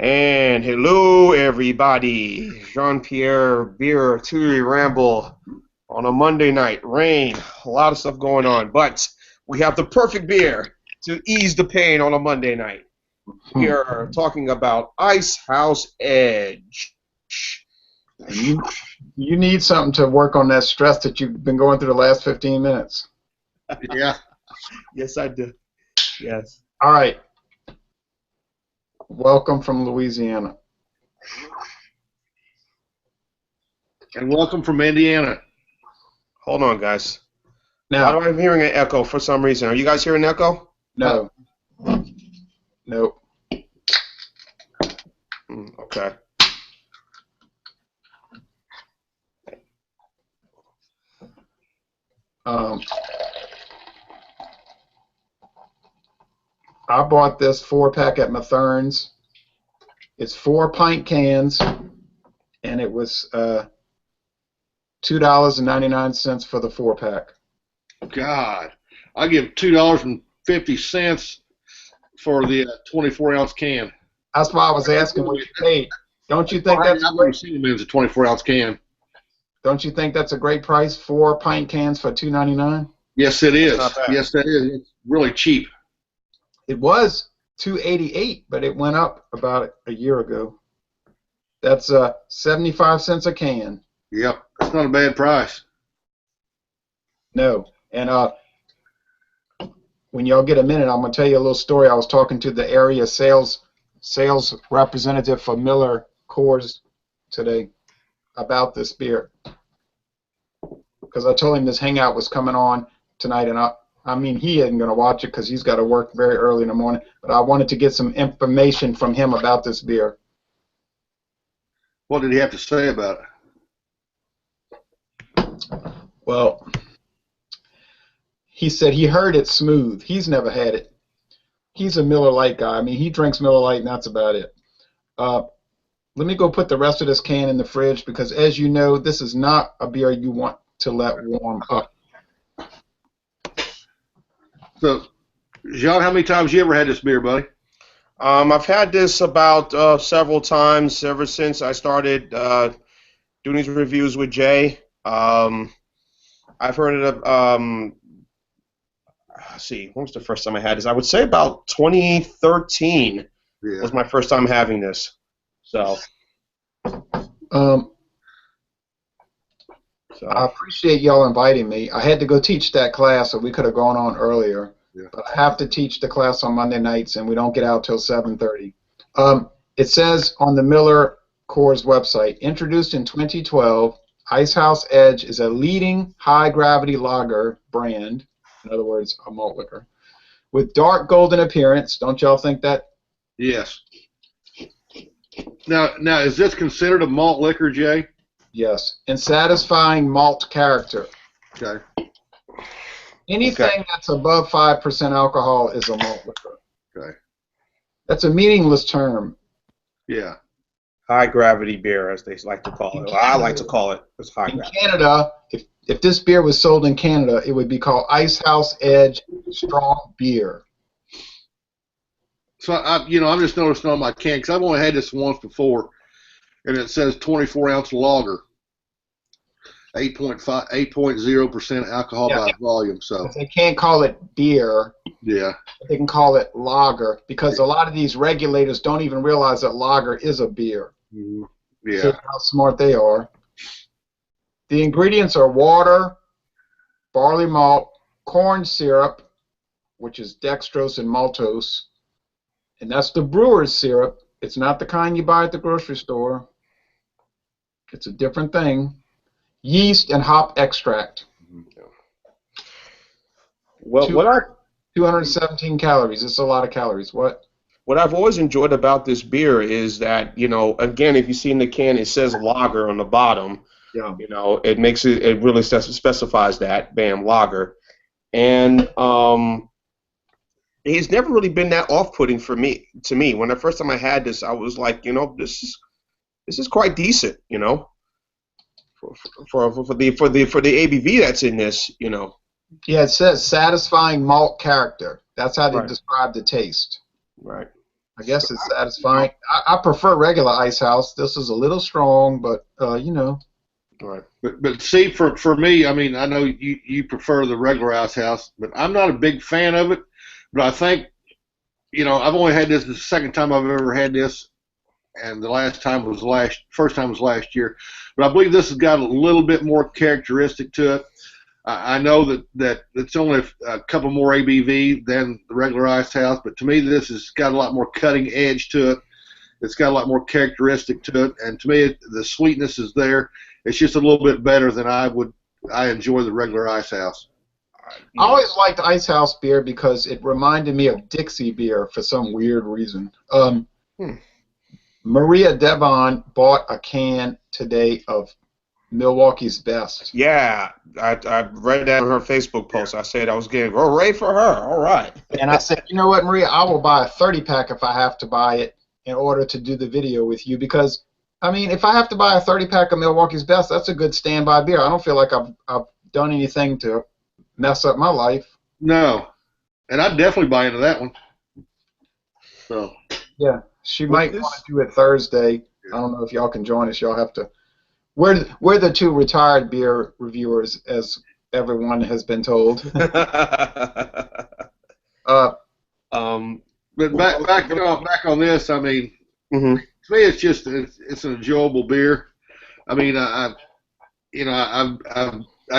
And hello, everybody. Jean-Pierre Beer, Tui Ramble on a Monday night. Rain, a lot of stuff going on, but we have the perfect beer to ease the pain on a Monday night. We are talking about ICEHOUSE Edge. You need something to work on that stress that you've been going through the last 15 minutes. Yeah. Yes, I do. Yes. All right. Welcome from Louisiana. And welcome from Indiana. Hold on, guys. Now, Why am I hearing an echo for some reason? Are you guys hearing an echo? no. Nope. Okay. I bought this 4-pack at Mathern's. It's 4 pint cans, and it was $2.99 for the 4-pack. God, I give $2.50 for the 24-ounce can. That's why I was asking what you paid. Don't you think that's I've never seen them as a 24-ounce can. Don't you think that's a great price? 4 pint cans for $2.99. Yes, it is. Yes, that is. It's really cheap. It was $2.88, but it went up about a year ago. That's 75 cents a can. Yep, that's not a bad price. No, and when y'all get a minute, I'm gonna tell you a little story. I was talking to the area sales representative for Miller Coors today about this beer, because I told him this hangout was coming on tonight, and I mean, he isn't going to watch it because he's got to work very early in the morning, but I wanted to get some information from him about this beer. What did he have to say about it? Well, he said he heard it's smooth. He's never had it. He's a Miller Lite guy. I mean, he drinks Miller Lite, and that's about it. Let me go put the rest of this can in the fridge because, as you know, this is not a beer you want to let warm up. So, Jean, how many times you ever had this beer, buddy? I've had this about several times ever since I started doing these reviews with Jay. I've heard it. Let's see, when was the first time I had this? I would say about 2013 was my first time having this. So, I appreciate y'all inviting me. I had to go teach that class, so we could have gone on earlier. Yeah. But I have to teach the class on Monday nights, and we don't get out till 7:30. It says on the Miller Coors website, introduced in 2012, ICEHOUSE Edge is a leading high-gravity lager brand, in other words, a malt liquor, with dark golden appearance. Don't y'all think that? Yes. Now, is this considered a malt liquor, Jay? Yes, and satisfying malt character. Okay. Anything that's above 5% alcohol is a malt liquor. Okay. That's a meaningless term. Yeah. High gravity beer, as they like to call it. Well, I like to call it. It's high gravity. In Canada, if this beer was sold in Canada, it would be called ICEHOUSE Edge Strong Beer. So I'm just noticing on my can because I've only had this once before, and it says 24-ounce lager, 8.0% alcohol by volume. So they can't call it beer. Yeah. They can call it lager because a lot of these regulators don't even realize that lager is a beer. Mm-hmm. Yeah. See how smart they are. The ingredients are water, barley malt, corn syrup, which is dextrose and maltose. And that's the brewer's syrup. It's not the kind you buy at the grocery store. It's a different thing. Yeast and hop extract. Well, 217 calories. It's a lot of calories. What I've always enjoyed about this beer is that, again, if you see in the can, it says lager on the bottom. Yeah. It makes it really specifies that, bam, lager. And it's never really been that off-putting to me. When the first time I had this, I was like, this is quite decent, for the ABV that's in this, Yeah, it says satisfying malt character. That's how they describe the taste. Right. I guess it's satisfying. I prefer regular Ice House. This is a little strong, but you know. Right. But see, for me, I mean, I know you prefer the regular Ice House, but I'm not a big fan of it. But I think, you know, I've only had this the second time I've ever had this, and the first time was last year. But I believe this has got a little bit more characteristic to it. I know that it's only a couple more ABV than the regular Ice House, but to me, this has got a lot more cutting edge to it. It's got a lot more characteristic to it, and to me, the sweetness is there. It's just a little bit better than I enjoy the regular Ice House. I always liked Ice House beer because it reminded me of Dixie beer for some weird reason. Maria Devon bought a can today of Milwaukee's Best. Yeah, I read that on her Facebook post. I said I was getting hooray for her. All right. And I said, you know what, Maria, I will buy a 30-pack if I have to buy it in order to do the video with you because, I mean, if I have to buy a 30-pack of Milwaukee's Best, that's a good standby beer. I don't feel like I've done anything to mess up my life. No, and I'd definitely buy into that one. So yeah, she might want to do it Thursday. I don't know if y'all can join us. Y'all have to. We're the two retired beer reviewers, as everyone has been told. But back on this, I mean, to me, it's an enjoyable beer. I mean, I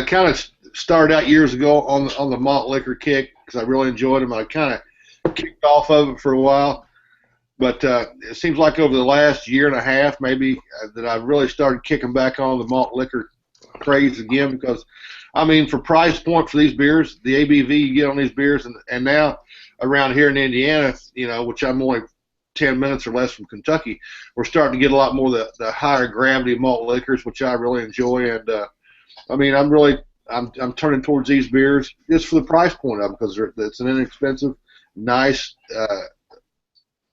kind of started out years ago on the malt liquor kick because I really enjoyed them. I kind of kicked off of it for a while, but it seems like over the last year and a half, maybe, that I've really started kicking back on the malt liquor craze again because, I mean, for price point for these beers, the ABV you get on these beers, and now around here in Indiana, you know, which I'm only 10 minutes or less from Kentucky, we're starting to get a lot more of the higher gravity malt liquors, which I really enjoy. And I mean, I'm turning towards these beers just for the price point of them because it's an inexpensive, nice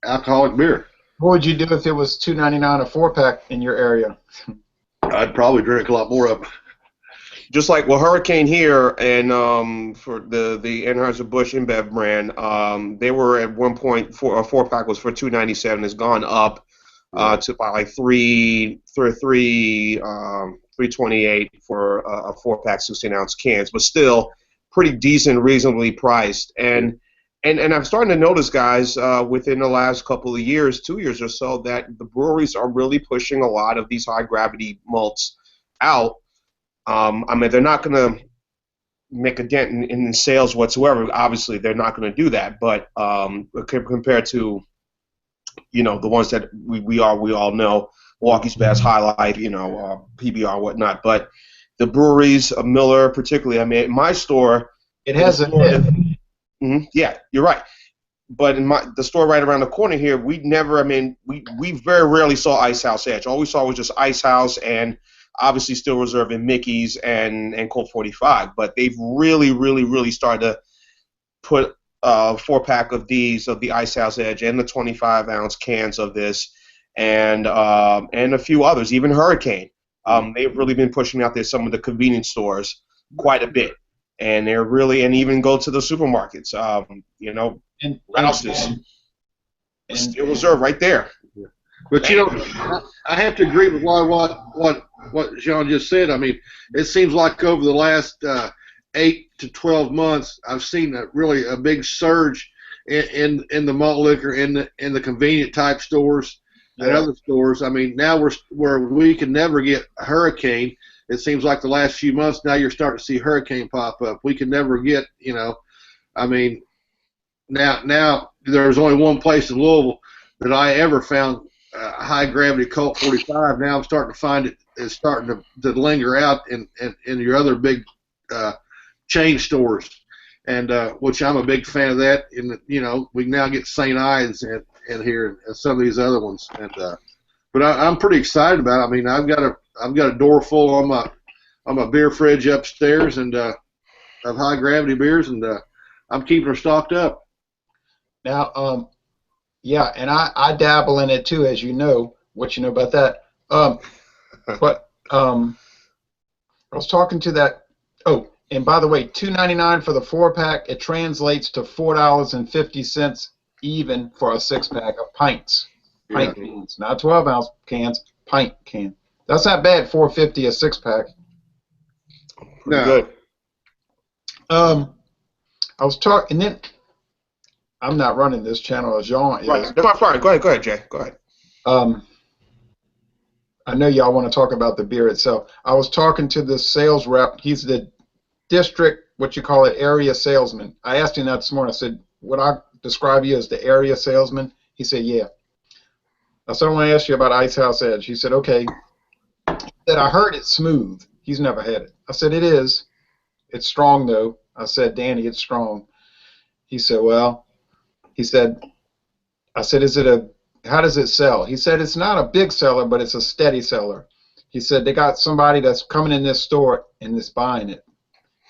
alcoholic beer. What would you do if it was $2.99 a 4-pack in your area? I'd probably drink a lot more of them. Just like Hurricane here and for the Anheuser-Busch InBev brand, they were at one point a 4-pack was for $2.97. It's gone up to about like $3.28 for a 4-pack 16-ounce cans, but still pretty decent, reasonably priced. And I'm starting to notice, guys, within the last couple of years, 2 years or so, that the breweries are really pushing a lot of these high gravity malts out. I mean, they're not going to make a dent in sales whatsoever. Obviously, they're not going to do that. But compared to, you know, the ones that we all know, Milwaukee's Best, Highlight, you know, PBR, whatnot. But the breweries, Miller particularly, I mean, in my store, it has a nib. Yeah, you're right. But in the store right around the corner here, we very rarely saw Ice House Edge. All we saw was just Ice House and obviously still reserving Mickey's and Colt 45. But they've really, really, really started to put a 4-pack of these, of the Ice House Edge, and the 25-ounce cans of this, and a few others, even Hurricane. They've really been pushing out there some of the convenience stores quite a bit. And they're really, and even go to the supermarkets, you know, Rouse's, Steel Reserve right there. Yeah. But, you know, I have to agree with what John just said. I mean, it seems like over the last 8 to 12 months, I've seen a big surge in the malt liquor in the convenient type stores and other stores. I mean, now where we can never get Hurricane. It seems like the last few months now you're starting to see Hurricane pop up. We can never get, you know, I mean, now there's only one place in Louisville that I ever found high gravity Colt 45. Now I'm starting to find it's starting to linger out in your other big chain stores, and which I'm a big fan of that. And you know, we now get St. Ives in here and some of these other ones, and but I'm pretty excited about it. I mean, I've got a door full on my beer fridge upstairs, and of high gravity beers, and I'm keeping her stocked up. Now, yeah, and I dabble in it too, as you know. What you know about that? But I was talking to that. Oh, and by the way, $2.99 for the 4-pack. It translates to $4.50 even for a 6-pack of pints. Yeah. Pint cans, not 12-ounce cans, pint can. That's not bad, $4.50 a 6-pack. Pretty No. good. I was talking, and then I'm not running this channel as Jean is. Right. That's fine. Go ahead, Jay. Go ahead. I know y'all want to talk about the beer itself. I was talking to the sales rep. He's the district, what you call it, area salesman. I asked him that this morning. I said, would I describe you as the area salesman? He said, yeah. I said, I want to ask you about Icehouse Edge. He said, okay. He said, I heard it's smooth. He's never had it. I said, it is. It's strong, though. I said, Danny, it's strong. He said, well, I said, how does it sell? He said, it's not a big seller, but it's a steady seller. He said, they got somebody that's coming in this store and is buying it.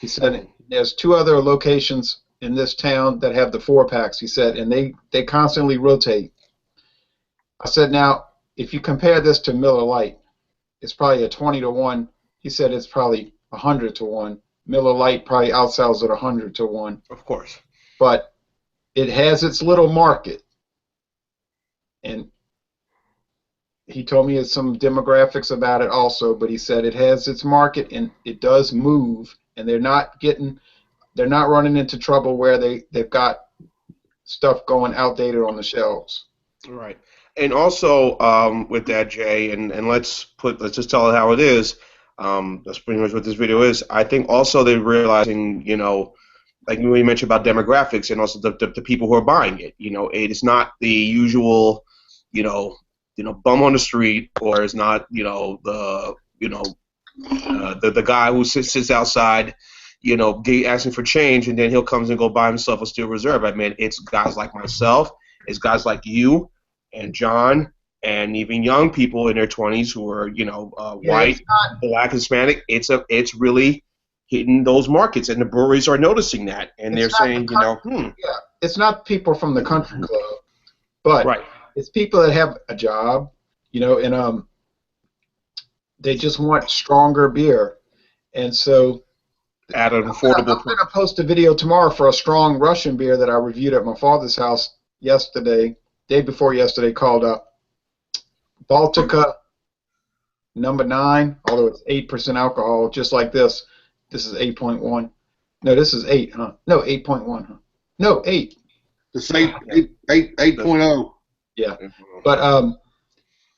He said, there's 2 other locations in this town that have the 4-packs. He said, and they constantly rotate. I said, now, if you compare this to Miller Lite, it's probably a 20-to-1. He said it's probably 100-to-1. Miller Lite probably outsells it 100-to-1. Of course. But it has its little market. And he told me some demographics about it also, but he said it has its market and it does move, and they're not running into trouble where they've got stuff going outdated on the shelves. Right. And also with that, Jay, and let's just tell it how it is. That's pretty much what this video is. I think also they're realizing, like when you mentioned about demographics and also the people who are buying it. It is not the usual, bum on the street, or it's not, the guy who sits outside, asking for change, and then he'll comes and go buy himself a Steel Reserve. I mean, it's guys like myself, it's guys like you and John, and even young people in their 20s who are, white, black, Hispanic. It's really hitting those markets, and the breweries are noticing that, and they're saying, Yeah, it's not people from the country club, but right. It's people that have a job, and they just want stronger beer, and so at an affordable I'm going to post a video tomorrow for a strong Russian beer that I reviewed at my father's house day before yesterday, called Baltica No. 9, although it's 8% alcohol, just like this. This is 8.1. No, this is 8, huh? No, 8.1, huh? No, 8. It's 8.0. Yeah, but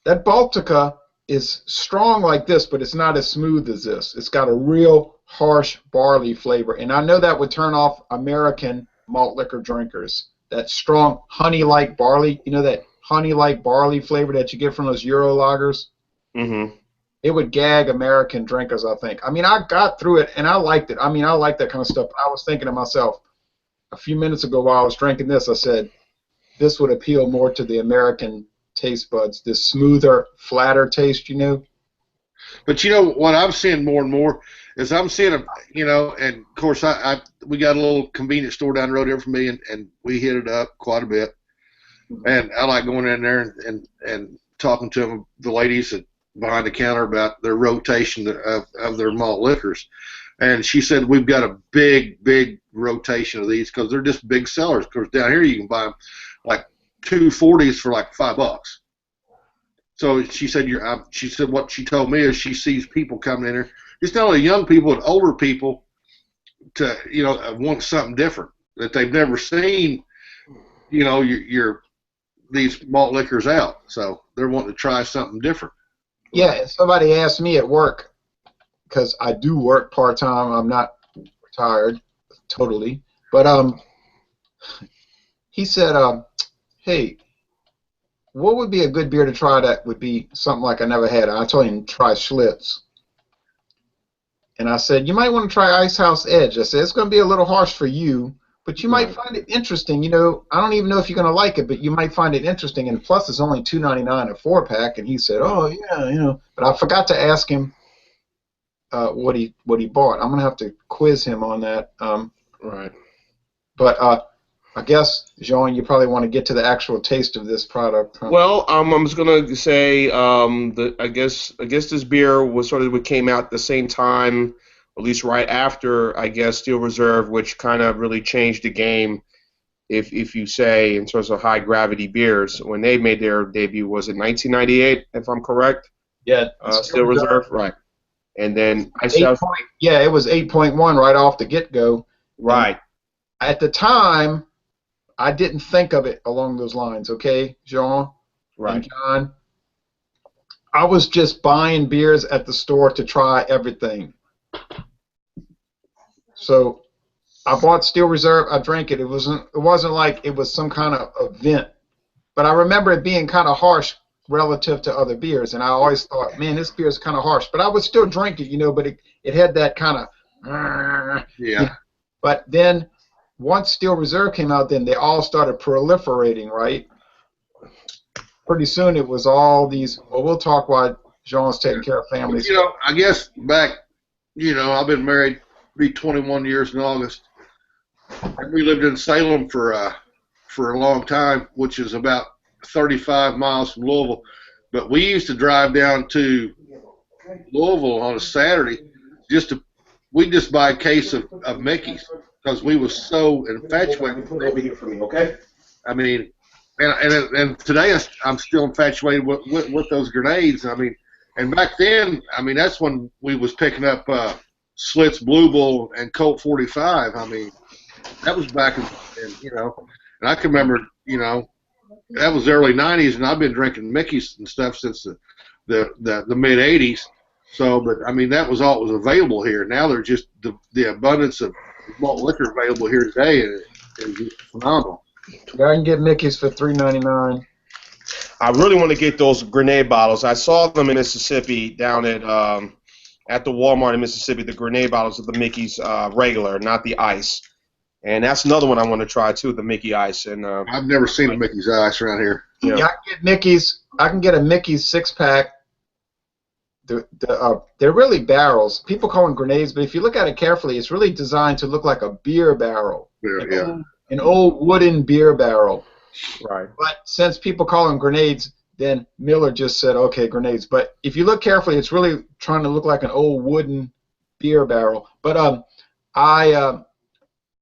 that Baltica is strong like this, but it's not as smooth as this. It's got a real harsh barley flavor, and I know that would turn off American malt liquor drinkers. That strong honey-like barley, that honey-like barley flavor that you get from those Euro lagers. Mm-hmm. It would gag American drinkers, I think. I mean, I got through it, and I liked it. I mean, I like that kind of stuff. I was thinking to myself a few minutes ago while I was drinking this, I said, this would appeal more to the American taste buds, this smoother, flatter taste, But what I'm seeing more and more is I'm seeing and of course we got a little convenience store down the road here from me, and we hit it up quite a bit, and I like going in there and talking to them, the ladies behind the counter, about their rotation of their malt liquors. And she said, we've got a big rotation of these because they're just big sellers. Because down here you can buy them like 240s for like $5. So she said, what she told me is she sees people coming in here, just not only young people but older people, to want something different that they've never seen. These malt liquors out, so they're wanting to try something different. Yeah, somebody asked me at work, because I do work part-time. I'm not retired totally. But he said, hey, what would be a good beer to try that would be something like I never had? And I told him, try Schlitz. And I said, you might want to try Icehouse Edge. I said, it's going to be a little harsh for you, but you might find it interesting. I don't even know if you're going to like it, but you might find it interesting. And plus, it's only $2.99 a 4-pack. And he said, oh, yeah, But I forgot to ask him what he bought. I'm going to have to quiz him on that. Right. But I guess, Jean, you probably want to get to the actual taste of this product. Huh? Well, I'm just gonna say I guess this beer was sort of what came out at the same time, at least right after, I guess, Steel Reserve, which kind of really changed the game if you say in terms of high gravity beers, when they made their debut, was it 1998, if I'm correct? Yeah, Still Reserve, right? And then yeah, it was 8.1 right off the get-go. Right. And at the time, I didn't think of it along those lines. Okay, Jean and John. I was just buying beers at the store to try everything. So I bought Steel Reserve. I drank it. It wasn't like it was some kind of event, but I remember it being kind of harsh relative to other beers, and I always thought, man, this beer is kind of harsh. But I would still drink it, but it had that kind of yeah. But then once Steel Reserve came out, then they all started proliferating, right? Pretty soon it was all these. Well, we'll talk while Jean's taking care of families. I guess back, I've been married, be 21 years in August. And we lived in Salem for a long time, which is about 35 miles from Louisville. But we used to drive down to Louisville on a Saturday we'd just buy a case of Mickey's because we was so infatuated. Over here for me, okay? I mean, and today I'm still infatuated with those grenades. I mean, and back then, I mean, that's when we was picking up Schlitz Blue Bull and Colt 45. I mean, that was back in and I can remember, that was the early 90s, and I've been drinking Mickey's and stuff since the mid 80s. So, but I mean, that was all that was available here. Now there's just the abundance of malt liquor available here today is phenomenal. I can get Mickey's for $3.99. I really want to get those grenade bottles. I saw them in Mississippi down at the Walmart in Mississippi. The grenade bottles of the Mickey's regular, not the ice. And that's another one I want to try too, the Mickey Ice. And I've never seen a Mickey's Ice around here. Yeah, I can get Mickey's. I can get a Mickey's 6-pack. They're really barrels. People call them grenades, but if you look at it carefully, it's really designed to look like a beer barrel. Yeah. An old wooden beer barrel. Right. But since people call them grenades, then Miller just said, okay, grenades. But if you look carefully, it's really trying to look like an old wooden beer barrel. But I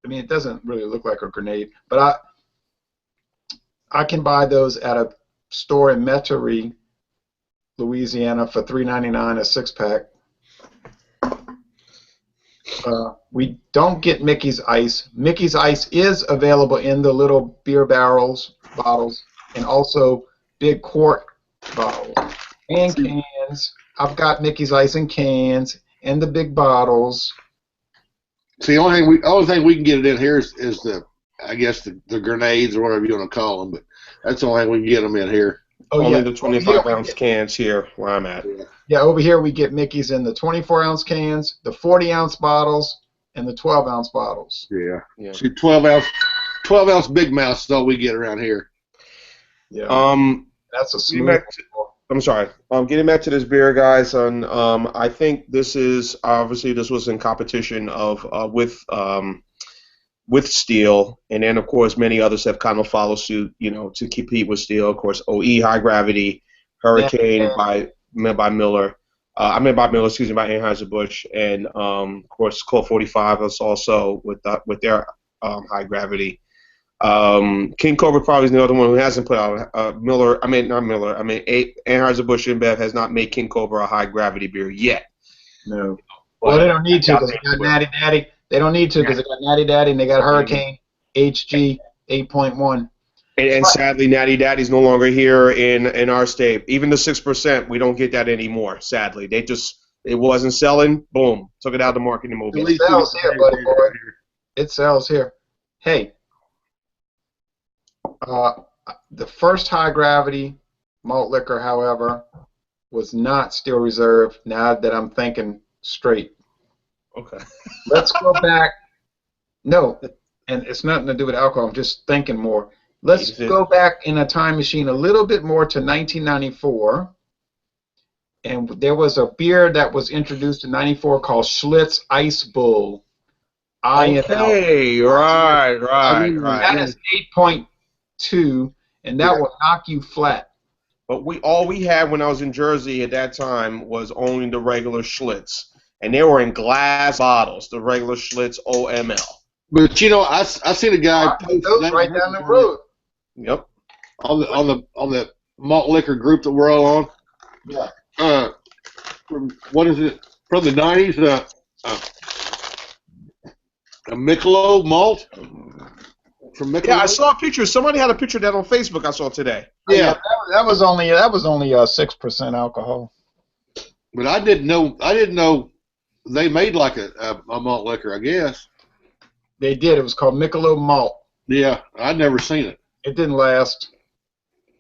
mean, it doesn't really look like a grenade. But I can buy those at a store in Metairie, Louisiana, for $3.99 a 6-pack. We don't get Mickey's Ice. Mickey's Ice is available in the little beer bottles, and also big quart bottles and cans. I've got Mickey's Ice in cans and the big bottles. See, the only thing we can get it in here is the grenades or whatever you want to call them, but that's the only thing we can get them in here. Oh, only yeah. the 25-ounce cans here where I'm at. Yeah, over here we get Mickey's in the 24-ounce cans, the 40-ounce bottles, and the 12-ounce bottles. Yeah. See, 12-ounce Big Mouth is all we get around here. Yeah. That's a smooth. I'm sorry. Getting back to this beer, guys, I think this is obviously this was in competition with Steel, and then of course many others have kind of followed suit, to compete with Steel. Of course, OE High Gravity, Hurricane by Miller. By Anheuser-Busch, and of course Colt 45 is also with their High Gravity. King Cobra probably is the other one who hasn't put out Anheuser-Busch InBev has not made King Cobra a high gravity beer yet. No. Well, they don't need to because they got Natty Daddy. They don't need to because they got Natty Daddy and they got Hurricane HG 8.1. And sadly, Natty Daddy's no longer here in our state. Even the 6%, we don't get that anymore. Sadly, it wasn't selling. Boom, took it out of the market and moved it. It sells here, buddy boy. It sells here. Hey. The first high gravity malt liquor, however, was not Steel Reserve. Now that I'm thinking straight. Okay. Let's go back. No, and it's nothing to do with alcohol. I'm just thinking more. Let's go back in a time machine a little bit more to 1994. And there was a beer that was introduced in 94 called Schlitz Ice Bull. Okay, right. That is 8.2, and that will knock you flat. But all we had when I was in Jersey at that time was only the regular Schlitz, and they were in glass bottles, the regular Schlitz OML. But you know, I seen a guy post Those right down the road. Yep. on the malt liquor group that we're all on. Yeah. From what is it? From the '90s, a Michelob malt from Michelob. Yeah, I saw a picture. Somebody had a picture of that on Facebook. I saw today. Yeah, that was only 6% alcohol. but I didn't know they made like a malt liquor. I guess. They did. It was called Michelob Malt. Yeah, I'd never seen it. It didn't last.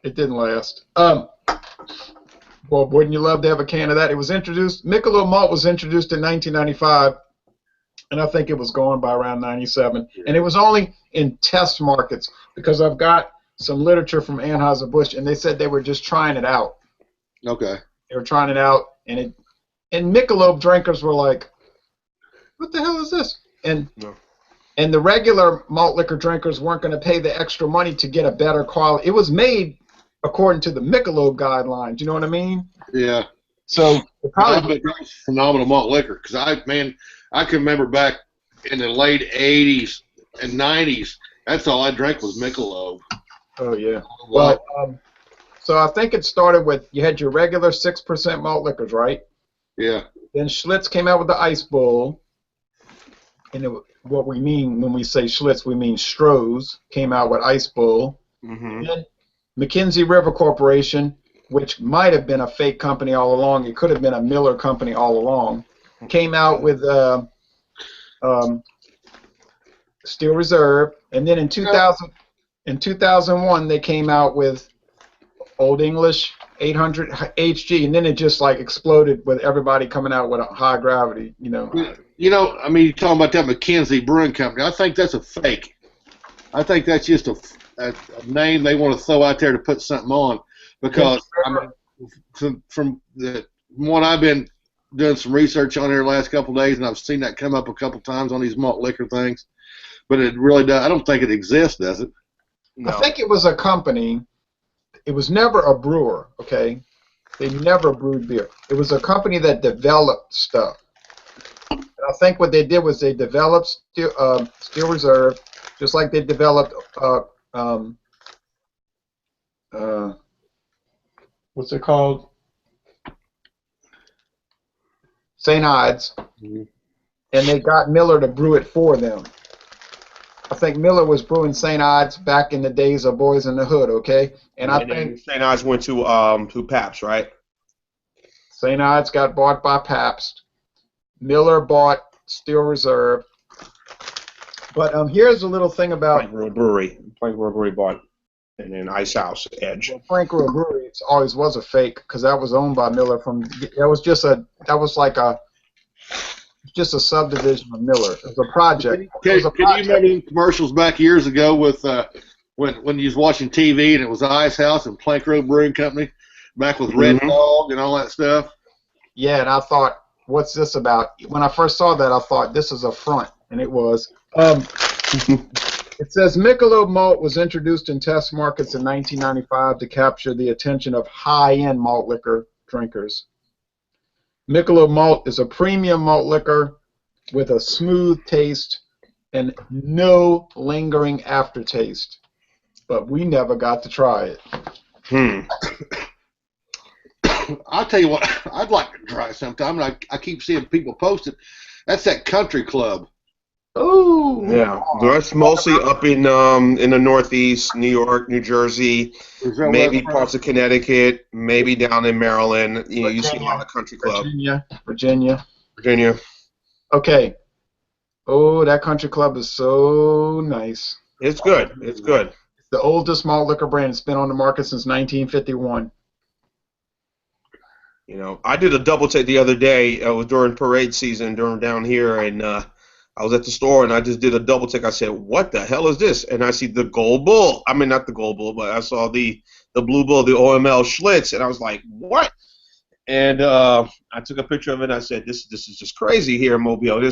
It didn't last. Well, wouldn't you love to have a can of that? It was introduced. Michelob Malt was introduced in 1995, and I think it was going by around 97. And it was only in test markets because I've got some literature from Anheuser-Busch, and they said they were just trying it out. Okay. They were trying it out, and Michelob drinkers were like, "What the hell is this?" And the regular malt liquor drinkers weren't going to pay the extra money to get a better quality. It was made according to the Michelob guidelines. You know what I mean? Yeah. So it probably That was phenomenal malt liquor because I can remember back in the late '80s and '90s. That's all I drank was Michelob. Oh yeah. Well, so I think it started with you had your regular 6% malt liquors, right? Yeah. Then Schlitz came out with the Ice Bowl, and what we mean when we say Schlitz, we mean Stroh's came out with Ice Bowl. Mm-hmm. Then McKinsey River Corporation, which might have been a fake company all along, it could have been a Miller company all along, came out with Steel Reserve, and then in 2001 they came out with Old English 800 HG, and then it just like exploded with everybody coming out with a high gravity, you know. You know, I mean, you're talking about that McKinsey Brewing Company. I think that's a fake. I think that's just a name they want to throw out there to put something on. Because I mean, from the one I've been doing some research on here the last couple of days, and I've seen that come up a couple times on these malt liquor things. But it really does. I don't think it exists, does it? No. I think it was a company. It was never a brewer, okay? They never brewed beer. It was a company that developed stuff. And I think what they did was they developed Steel Reserve, just like they developed what's it called? St. Ides. Mm-hmm. And they got Miller to brew it for them. I think Miller was brewing St. Ides back in the days of Boys in the Hood, okay? And I think St. Ides went to Pabst, right? St. Ides got bought by Pabst. Miller bought Steel Reserve. But here's a little thing about Plank Road Brewery. Plank Road Brewery bought, and then ICEHOUSE Edge. Well, Plank Road Brewery always was a fake because that was owned by Miller. That was like just a subdivision of Miller. It was a project. Can you remember the commercials back years ago with when you was watching TV and it was ICEHOUSE and Plank Road Brewing Company, back with Red Dog and all that stuff? Yeah, and I thought, what's this about? When I first saw that, I thought this is a front, and it was. It says Michelob Malt was introduced in test markets in 1995 to capture the attention of high-end malt liquor drinkers. Michelob Malt is a premium malt liquor with a smooth taste and no lingering aftertaste. But we never got to try it. I'll tell you what, I'd like to try sometime. I keep seeing people post it. That's that Country Club. Oh, yeah. That's mostly up in the Northeast, New York, New Jersey, maybe parts of Connecticut, maybe down in Maryland. You know, you see a lot of Country Club. Virginia. Okay. Oh, that Country Club is so nice. It's good. It's good. It's the oldest malt liquor brand. It's been on the market since 1951. You know, I did a double take the other day. It was during parade season down here, and I was at the store, and I just did a double take. I said, what the hell is this? And I see the Gold Bull. I mean, not the Gold Bull, but I saw the Blue Bull, the OML Schlitz, and I was like, what? And I took a picture of it, and I said, this is just crazy here in Mobile.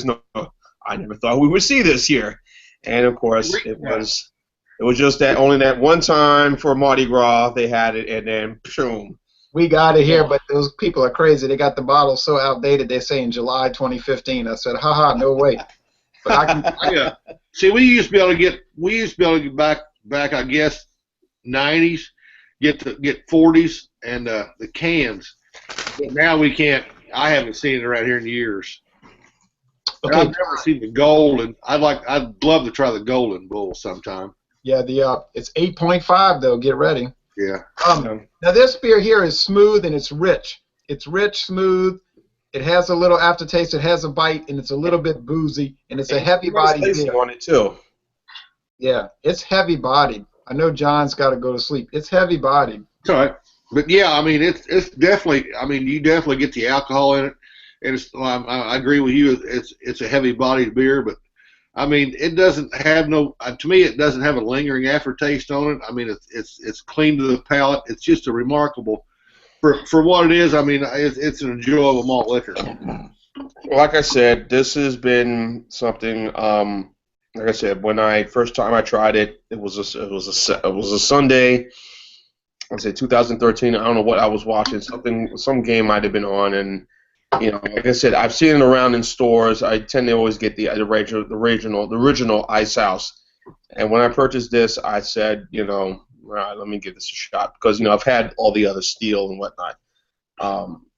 I never thought we would see this here. And, of course, it was just only that one time for Mardi Gras they had it, and then, boom. We got it here, but those people are crazy. They got the bottle so outdated, they say in July 2015. I said, haha, no way. But I can. See, we used to be able to get back, I guess, 90s, get 40s and the cans. But now we can't. I haven't seen it around here in years. And Okay. I've never seen the golden. I'd love to try the golden bull sometime. Yeah, it's 8.5 though. Get ready. Yeah. Now this beer here is smooth and it's rich. It's rich, smooth. It has a little aftertaste. It has a bite, and it's a little bit boozy, and it's a heavy bodied beer. On it too. Yeah, it's heavy bodied. I know John's got to go to sleep. It's heavy bodied. It's all right. But yeah, I mean, it's definitely. I mean, you definitely get the alcohol in it, and I agree with you. It's a heavy bodied beer, but I mean, it doesn't have to me, it doesn't have a lingering aftertaste on it. I mean, it's clean to the palate. It's just a remarkable, for what it is. I mean, it's an enjoyable malt liquor. Like I said, this has been something. Like I said, when first time I tried it, it was a Sunday. I'd say 2013. I don't know what I was watching. Some game might have been on, and like I said, I've seen it around in stores. I tend to always get the original ICEHOUSE. And when I purchased this, I said, all right, let me give this a shot because I've had all the other steel and whatnot.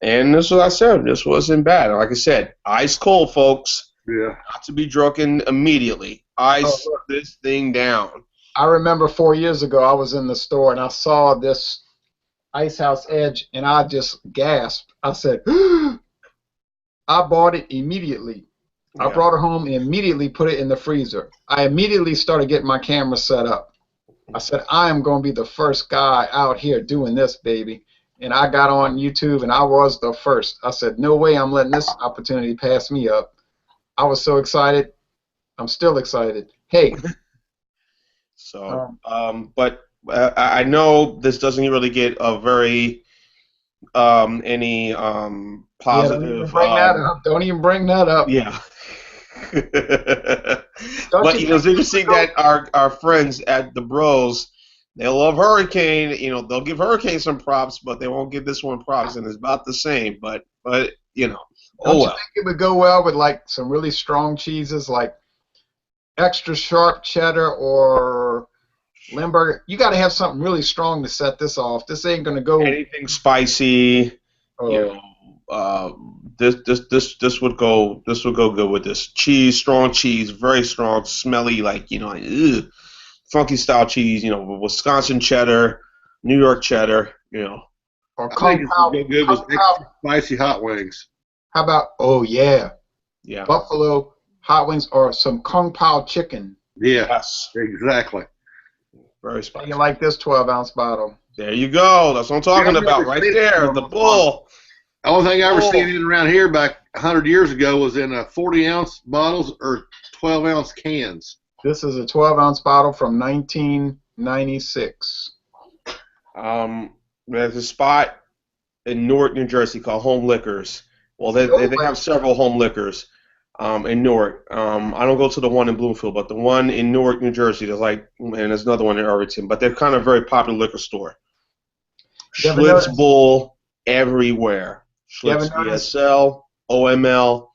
And this is what I said. This wasn't bad. Like I said, ice cold, folks. Yeah. Not to be drunken immediately. Ice this thing down. I remember 4 years ago, I was in the store and I saw this ICEHOUSE Edge, and I just gasped. I said, I bought it immediately. Yeah. I brought it home and immediately put it in the freezer. I immediately started getting my camera set up. I said, I am going to be the first guy out here doing this, baby. And I got on YouTube, and I was the first. I said, no way I'm letting this opportunity pass me up. I was so excited. I'm still excited. Hey. So, but I know this doesn't really get a very any positive. Yeah, don't even bring that up. Yeah. But it's interesting that our friends at the Bros, they love Hurricane. They'll give Hurricane some props, but they won't give this one props, and it's about the same. But Don't you think it would go well with like some really strong cheeses, like extra sharp cheddar or Limburger? You got to have something really strong to set this off. This ain't gonna go anything spicy. This would go good with this cheese, strong cheese, very strong, smelly, funky style cheese. Wisconsin cheddar, New York cheddar. Or I think it's good with extra spicy hot wings. How about Buffalo hot wings or some Kung Pao chicken? Yeah, yes, exactly. Very spicy. You like this 12-ounce bottle? There you go. That's what I'm talking about right there. The bull. The only thing I ever seen around here back 100 years ago was in 40-ounce bottles or 12-ounce cans. This is a 12-ounce bottle from 1996. There's a spot in Newark, New Jersey called Home Liquors. Well, they have several home liquors in Newark. I don't go to the one in Bloomfield, but the one in Newark, New Jersey, and there's another one in Irvington, but they're kind of a very popular liquor store. Schlitz Bull everywhere. Schlitz VSL, OML,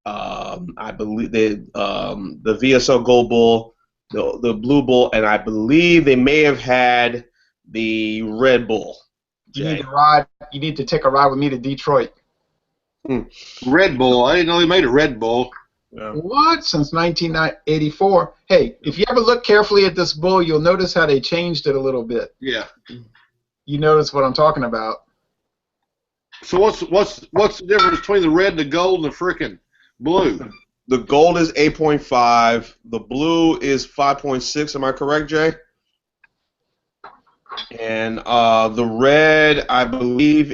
I believe the VSL Gold Bull, the Blue Bull, and I believe they may have had the Red Bull. You need to take a ride with me to Detroit. Red Bull. I didn't know they made a Red Bull. Yeah. What? Since 1984. Hey, if you ever look carefully at this bull, you'll notice how they changed it a little bit. Yeah. You notice what I'm talking about. So what's the difference between the red, the gold, and the frickin' blue? The gold is 8.5. The blue is 5.6. Am I correct, Jay? And the red, I believe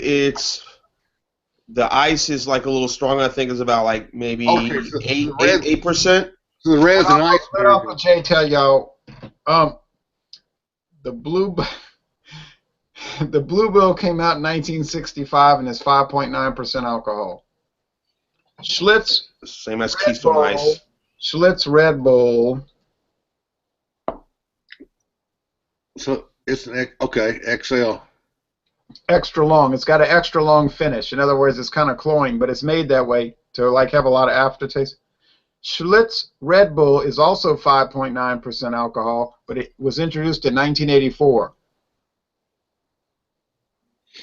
the ice is like a little stronger. I think it's about like maybe 8%. So the red's an ice. Let Uncle Jay tell y'all, the blue Bill came out in 1965 and is 5.9% alcohol. Schlitz, same as Keystone Ice. Schlitz Red Bull. So it's an XL. Extra long. It's got an extra long finish. In other words, it's kind of cloying, but it's made that way to like have a lot of aftertaste. Schlitz Red Bull is also 5.9% alcohol, but it was introduced in 1984.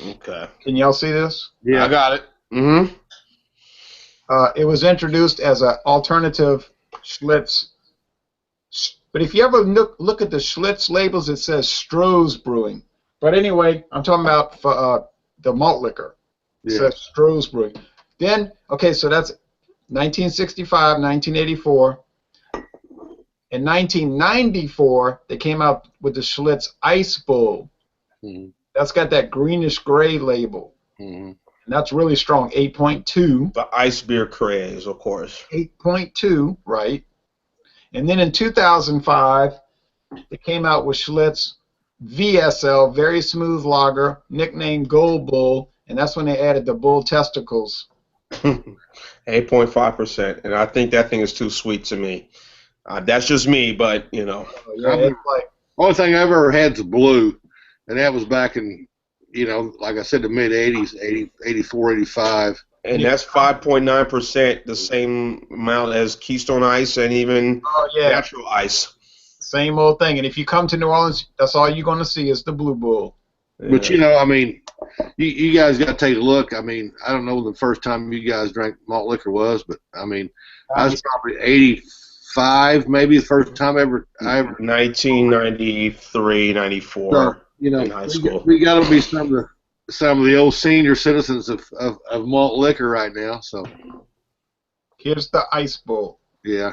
Okay. Can y'all see this? Yeah, I got it. Mm-hmm. It was introduced as an alternative Schlitz. But if you ever look at the Schlitz labels, it says Stroh's Brewing. But anyway, I'm talking about for, the malt liquor. It says Stroh's Brewing. Then, okay, so that's 1965, 1984. In 1994, they came out with the Schlitz Ice Bull. Mm-hmm. That's got that greenish gray label. Mm-hmm. And that's really strong, 8.2. The ice beer craze, of course. 8.2, right. And then in 2005, they came out with Schlitz VSL, Very Smooth Lager, nicknamed Gold Bull, and that's when they added the bull testicles. 8.5%, and I think that thing is too sweet to me. That's just me, but you know. Yeah, it's like, only thing I ever had is blue, and that was back in, like I said, the mid 80s, 84, 85. And that's 5.9%, the same amount as Keystone Ice and even natural ice. Same old thing. And if you come to New Orleans, that's all you're going to see is the Blue Bull. Yeah. But you guys got to take a look. I don't know the first time you guys drank malt liquor was, but I was probably 85, maybe the first time I ever 1993, 94. So, in high school. We got to be some of the old senior citizens of malt liquor right now. So here's the Ice Bull. Yeah.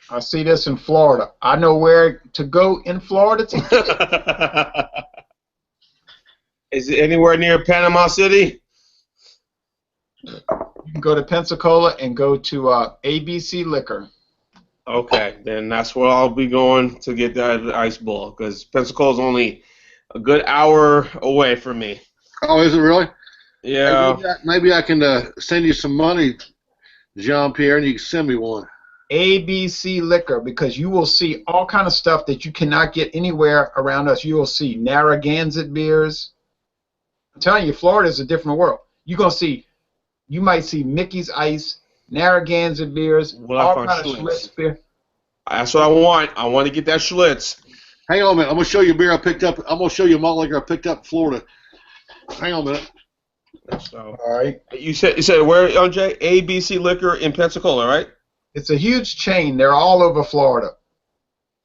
I see this in Florida. I know where to go in Florida to get it. Is it anywhere near Panama City? You can go to Pensacola and go to ABC Liquor. Okay, then that's where I'll be going to get that Ice Bull, because Pensacola's only a good hour away from me. Oh, is it really? Yeah. Maybe I can send you some money, Jean-Pierre, and you can send me one. ABC Liquor, because you will see all kind of stuff that you cannot get anywhere around us. You will see Narragansett beers. I'm telling you, Florida is a different world. You might see Mickey's Ice, Narragansett beers, all kind of Schlitz beer. That's what I want. I want to get that Schlitz. Hang on a minute. I'm gonna show you a beer I picked up. I'm gonna show you a malt liquor I picked up in Florida. Hang on a minute. So, all right. You said where, Jay? ABC Liquor in Pensacola, right? It's a huge chain. They're all over Florida.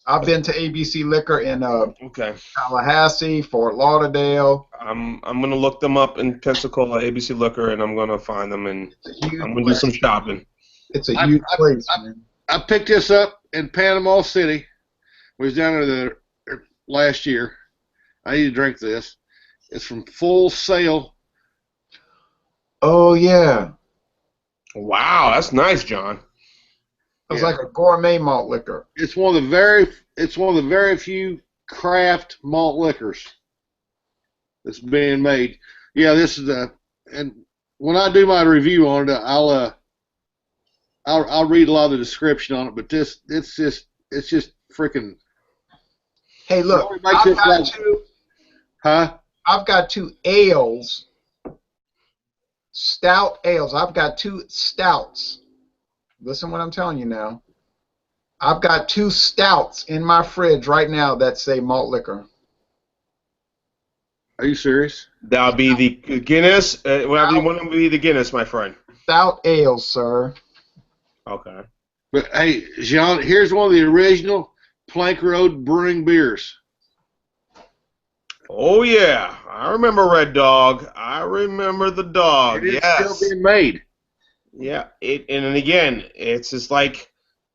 I've been to ABC Liquor in Tallahassee, Fort Lauderdale. I'm gonna look them up in Pensacola, ABC Liquor, and I'm gonna find them, and I'm gonna do some shopping. It's a huge place, man. I picked this up in Panama City. We was down there last year. I need to drink this. It's from Full Sail. Oh yeah. Wow, that's nice, John. It's like a gourmet malt liquor. It's one of the very few craft malt liquors that's being made. Yeah, this is and when I do my review on it, I'll read a lot of the description on it. But it's just freaking. Hey, look, I've got two ales, stout ales. I've got two stouts. Listen what I'm telling you now. I've got two stouts in my fridge right now that say malt liquor. Are you serious? That'll be the Guinness. Whatever you want to be the Guinness, my friend. Stout ales, sir. Okay. But hey, Jean, here's one of the original Plank Road Brewing beers. Oh yeah, I remember Red Dog. I remember the dog. It's yes. still being made. Yeah, and again, it's just like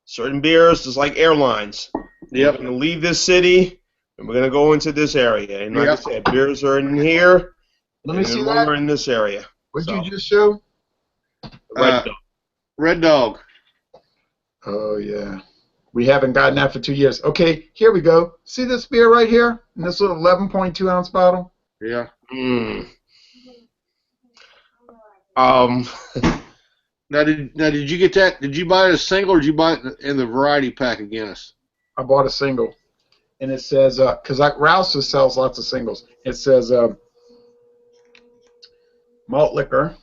certain beers, just like airlines. Yep. We're going to leave this city, and we're going to go into this area. And like I said, beers are in here, Let me see that. we're in this area. What did you just show? Red Dog. Red Dog. Oh, yeah. We haven't gotten that for 2 years. Okay, here we go. See this beer right here in this little 11.2 ounce bottle? Yeah. Now, did you get that? Did you buy it as single, or did you buy it in the variety pack of Guinness? I bought a single, and it says because Rouse's sells lots of singles. It says malt liquor,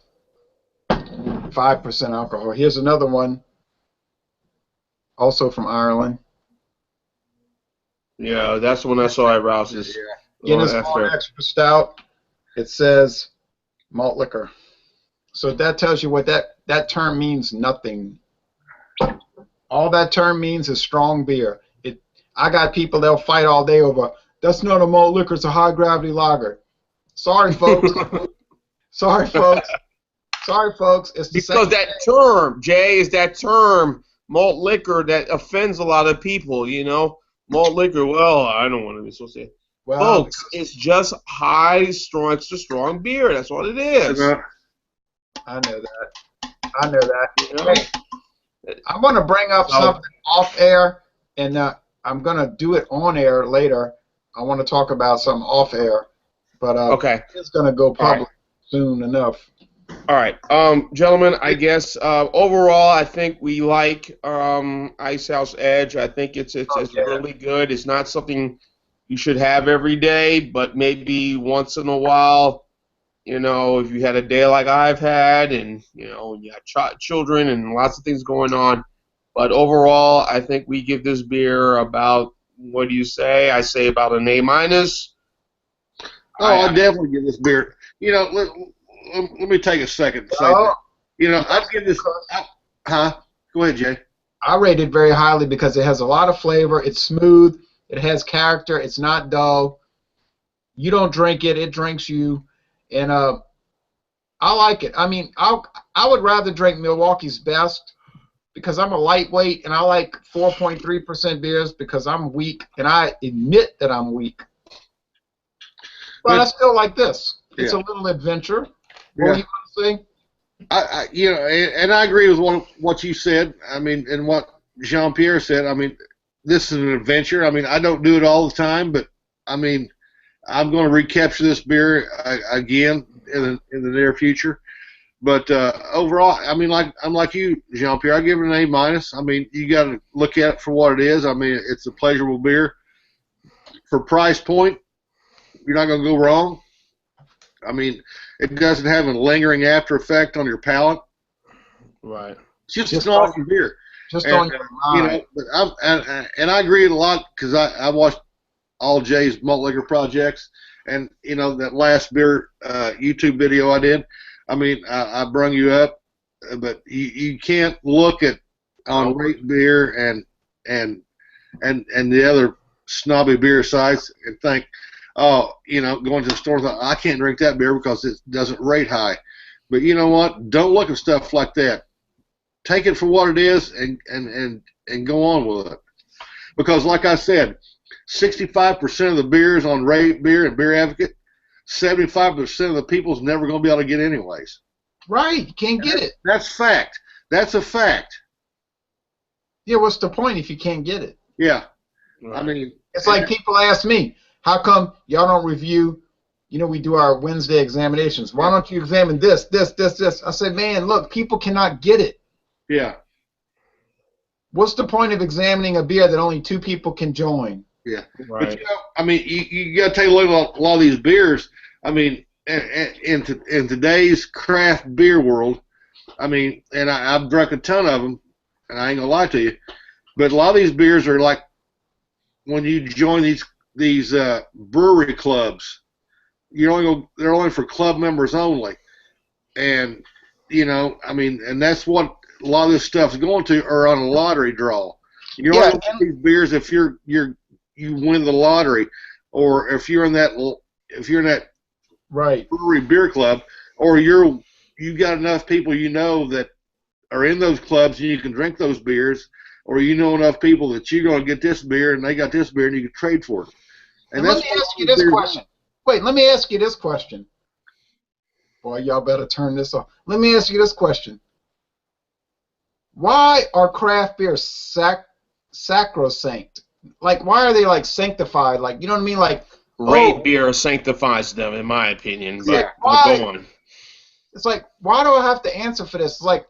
5% alcohol. Here's another one, also from Ireland. Yeah, that's the one I saw at Rouse's. Guinness Malt Extra Stout. It says malt liquor. So that tells you what that term means. Nothing. All that term means is strong beer. I got people, they'll fight all day over, that's not a malt liquor, it's a high gravity lager. Sorry, folks. Sorry, folks. Sorry, folks. It's the because that term, Jay, is that term, malt liquor, that offends a lot of people, you know? Malt liquor, well, I don't want to be associated. Well, folks, it's just high, strong, extra strong beer. That's what it is. I know that. I know that. You know? Hey, I want to bring up something off air, and I'm going to do it on air later. I want to talk about something off air, but it's going to go public soon enough. All right, gentlemen, I guess overall I think we like ICEHOUSE Edge. I think it's really good. It's not something you should have every day, but maybe once in a while, you know, if you had a day like I've had, and you know, you got children and lots of things going on. But overall, I think we give this beer about, what do you say? I say about an A-. Oh, I definitely give this beer. You know, let me take a second to say that. You know, I'd give this. Go ahead, Jay. I rate it very highly because it has a lot of flavor. It's smooth. It has character. It's not dull. You don't drink it. It drinks you. And I like it. I mean, I would rather drink Milwaukee's Best because I'm a lightweight, and I like 4.3% beers because I'm weak, and I admit that I'm weak. But I still like this. It's a little adventure. What were you going to say? You know, and I agree with what you said. I mean, and what Jean-Pierre said. I mean, this is an adventure. I mean, I don't do it all the time, but I mean, I'm going to recapture this beer again in the near future. But overall, I mean, I'm like you, Jean-Pierre. I give it an A-. I mean, you got to look at it for what it is. I mean, it's a pleasurable beer. For price point, you're not going to go wrong. I mean, it doesn't have a lingering after effect on your palate. Right. It's just an awesome beer. Just on your mind. You know, and I agree a lot because I watched all Jay's malt liquor projects, and you know that last beer YouTube video I did. I mean, I brung you up, but you can't look at on Rate Beer and the other snobby beer sites and think, oh, you know, going to the store, I can't drink that beer because it doesn't rate high. But you know what? Don't look at stuff like that. Take it for what it is and go on with it. Because like I said, 65% of the beers on Rate Beer and Beer Advocate, 75% of the people's never going to be able to get anyways. Right. You can't get it. That's fact. That's a fact. Yeah, what's the point if you can't get it? Yeah. Right. I mean, it's like people ask me, how come y'all don't review, you know, we do our Wednesday examinations. Why don't you examine this? I said, man, look, people cannot get it. Yeah. What's the point of examining a beer that only 2 people can join? Yeah. Right. But, you know, I mean, you got to take a look at a lot of these beers. I mean, in today's craft beer world, I mean, and I've drunk a ton of them, and I ain't going to lie to you, but a lot of these beers are like when you join these brewery clubs, they're only for club members only, and you know, I mean, and that's what a lot of this stuff's going to, or on a lottery draw. You're only getting these beers if you win the lottery, or if you're in that right brewery beer club, or you got enough people you know that are in those clubs and you can drink those beers, or you know enough people that you're going to get this beer and they got this beer and you can trade for it. And let me ask you this question. Wait, let me ask you this question. Boy, y'all better turn this off. Let me ask you this question. Why are craft beers sacrosanct? Like, why are they like sanctified? Like, you know what I mean? Like, Rate Beer sanctifies them, in my opinion. But go on. It's like, why do I have to answer for this? It's like,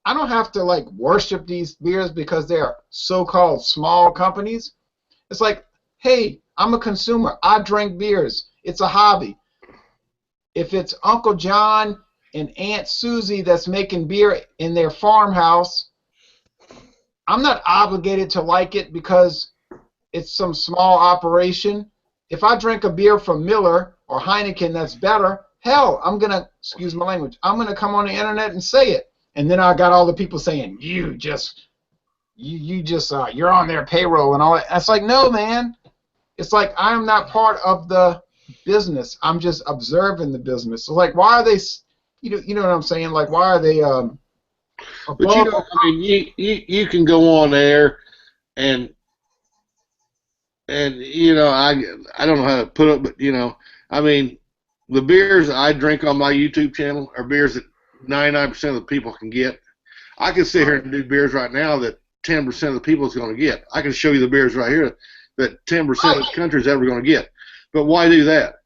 I don't have to like worship these beers because they're so-called small companies. It's like, hey, I'm a consumer. I drink beers. It's a hobby. If it's Uncle John and Aunt Susie that's making beer in their farmhouse, I'm not obligated to like it because it's some small operation. If I drink a beer from Miller or Heineken that's better, hell, I'm going to, excuse my language, I'm going to come on the internet and say it. And then I got all the people saying, you're on their payroll and all that. It's like, no, man. It's like I'm not part of the business. I'm just observing the business. So like, why are they, you know what I'm saying? Like, why are they above? But you know, I mean, you can go on there and you know, I don't know how to put it, but you know, I mean, the beers I drink on my YouTube channel are beers that 99% of the people can get. I can sit here and do beers right now that 10% of the people is going to get. I can show you the beers right here that 10% of the country is ever going to get. But why do that?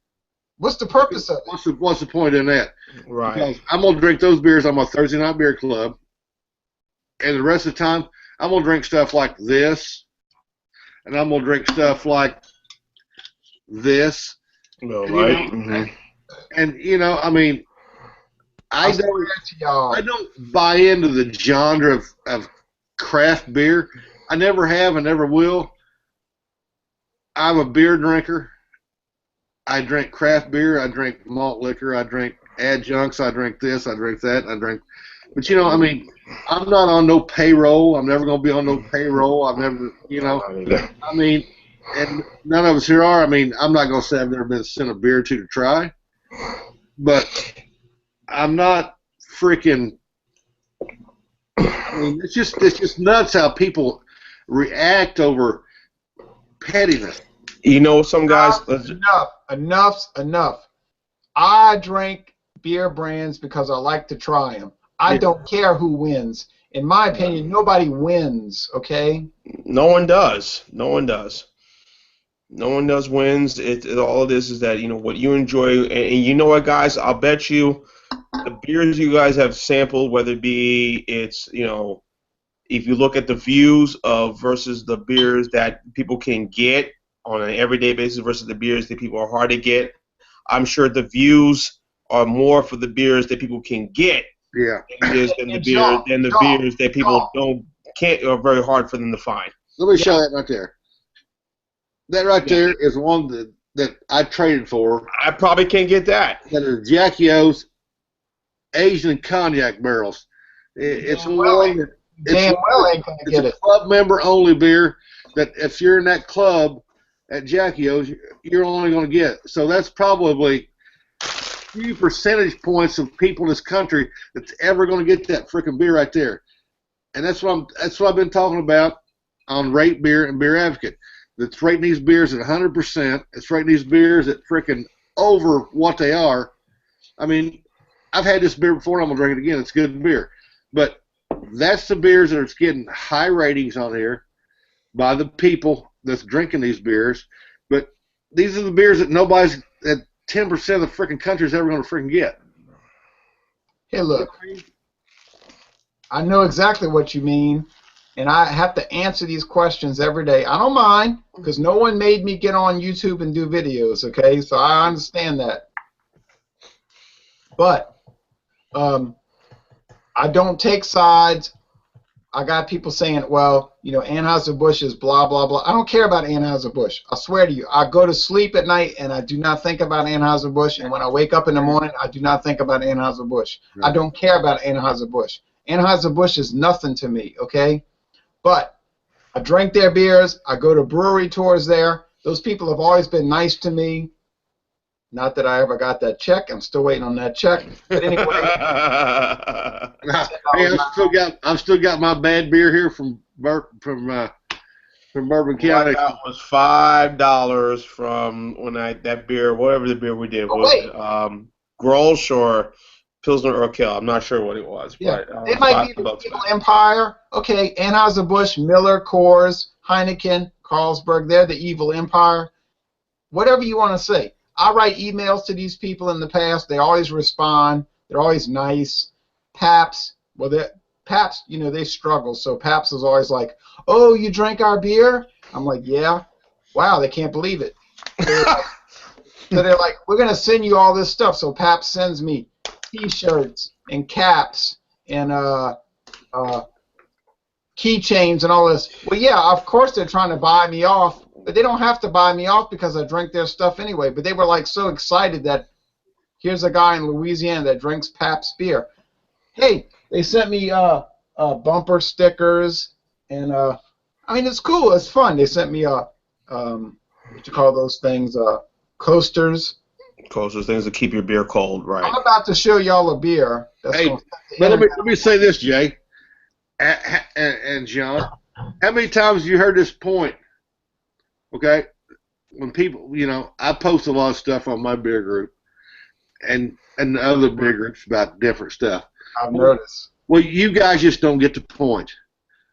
What's the purpose of it? What's the point in that? Right. Because I'm going to drink those beers on my Thursday night beer club, and the rest of the time I'm going to drink stuff like this, and I'm going to drink stuff like this. Well, and, right. you know, and you know, I mean, I don't buy into the genre of craft beer. I never have and never will. I'm a beer drinker. I drink craft beer. I drink malt liquor. I drink adjuncts. I drink this. I drink that. But you know, I mean, I'm not on no payroll. I'm never going to be on no payroll. I've never, you know, I mean, and none of us here are. I mean, I'm not going to say I've never been sent a beer to try, but I'm not freaking. I mean, it's just nuts how people react over pettiness. You know, some guys. Enough. I drink beer brands because I like to try them. I don't care who wins. In my opinion, nobody wins. Okay. No one does. No one wins. All it is that, you know, what you enjoy, and you know what, guys? I'll bet you the beers you guys have sampled, whether it be you know, if you look at the views of versus the beers that people can get on an everyday basis versus the beers that people are hard to get, I'm sure the views are more for the beers that people can get. Yeah. Than the beers that people can't are very hard for them to find. Let me show that right there. That right there is one that I traded for. I probably can't get that. That is ICEHOUSE Asian cognac barrels. It's one that it's a club member only beer that if you're in that club at ICEHOUSE, you're only going to get. So that's probably few percentage points of people in this country that's ever going to get that freaking beer right there. And that's what I've been talking about on Rate Beer and Beer Advocate. That's rating these beers at 100%. It's rating these beers at freaking over what they are. I mean, I've had this beer before and I'm going to drink it again. It's good beer. But that's the beers that are getting high ratings on here by the people that's drinking these beers. But these are the beers that nobody's that 10% of the freaking country is ever going to freaking get. Hey, look, I know exactly what you mean, and I have to answer these questions every day. I don't mind, because no one made me get on YouTube and do videos, okay? So I understand that. But I don't take sides. I got people saying, well, you know, Anheuser-Busch is blah, blah, blah. I don't care about Anheuser-Busch. I swear to you. I go to sleep at night, and I do not think about Anheuser-Busch. And when I wake up in the morning, I do not think about Anheuser-Busch. I don't care about Anheuser-Busch. Anheuser-Busch is nothing to me, okay? But I drink their beers. I go to brewery tours there. Those people have always been nice to me. Not that I ever got that check. I'm still waiting on that check. But anyway. Hey, I've still got my bad beer here from Bourbon County. That was $5 from when that beer, whatever the beer we did was Grolsch or Pilsner Urquell. I'm not sure what it was. Yeah. But, it might be the Evil Empire. Okay, Anheuser-Busch, Miller, Coors, Heineken, Carlsberg. They're the Evil Empire. Whatever you want to say. I write emails to these people in the past. They always respond. They're always nice. Pabst, Pabst, you know, they struggle. So Pabst is always like, oh, you drank our beer? I'm like, yeah. Wow, they can't believe it. So they're like, we're going to send you all this stuff. So Pabst sends me T-shirts and caps and keychains and all this. Well, yeah, of course they're trying to buy me off, but they don't have to buy me off because I drink their stuff anyway. But they were like so excited that here's a guy in Louisiana that drinks Pabst beer. Hey, they sent me bumper stickers and I mean it's cool, it's fun. They sent me what you call those things, coasters. Coasters, things to keep your beer cold, right? I'm about to show y'all a beer. That's Hey, but let me say this, Jay and John. How many times have you heard this point? Okay, when people, I post a lot of stuff on my beer group and the other beer groups about different stuff. I've noticed. Well, you guys just don't get the point.